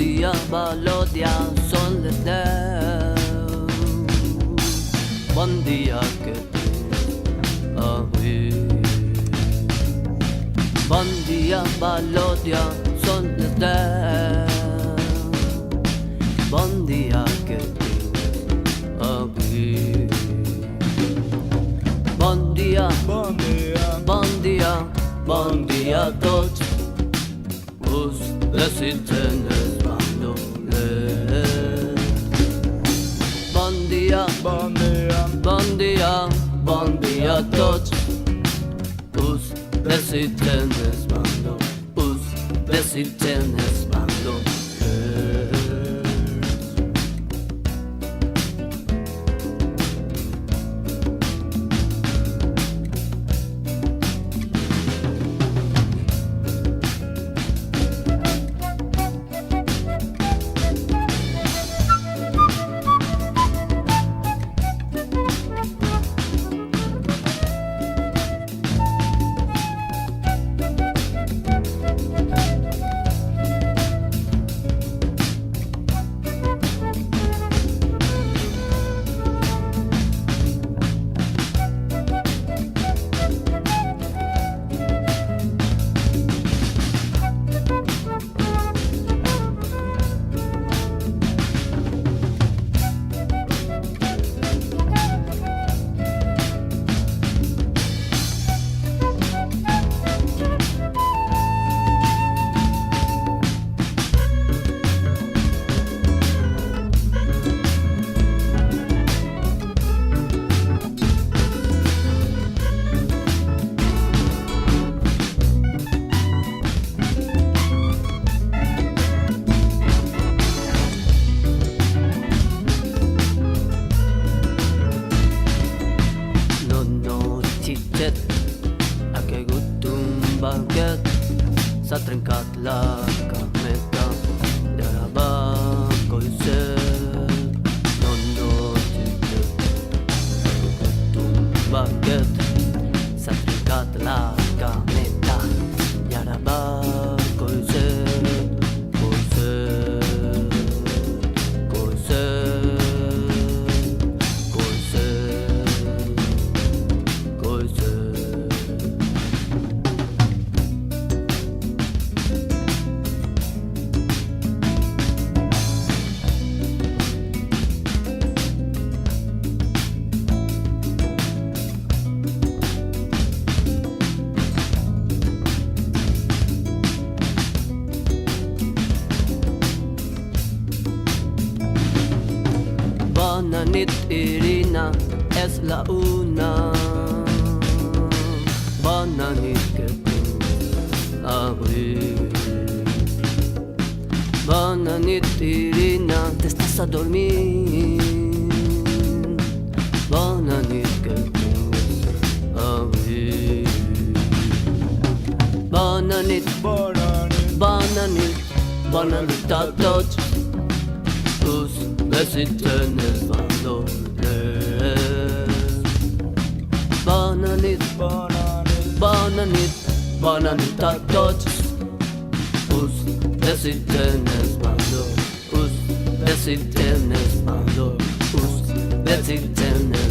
dia balòdia son les 10. Bon dia que tinc avui. Bon dia balòdia son les 10. Bon dia que tinc avui. Bon dia, Bon dia, bon dia, bon dia a tots. Us desitgen els bandolers. Bon dia, bon dia, bon dia, bon dia a tots. Us desitgen els bandolers. Us desitgen els bandolers. Ha caigut un banquet, s'ha trencat la cameta i ara va coixet. No, xiquet, ha caigut un banquet, s'ha trencat la cameta i ara va coixet, coixet, coixet, coixet. Bona nit, Irina, és la una. Bona nit que tinc avui. Bona nit, Irina, t'estàs adormint. Bona nit que tinc avui. Bona nit, bona nit, bona nit, bona nit a tots. Us desitgen els bandolers. Bona nit, bona nit, bona nit, bona nit a tots. Us desitgen els bandolers. Us desitgen els bandolers. Us desitgen els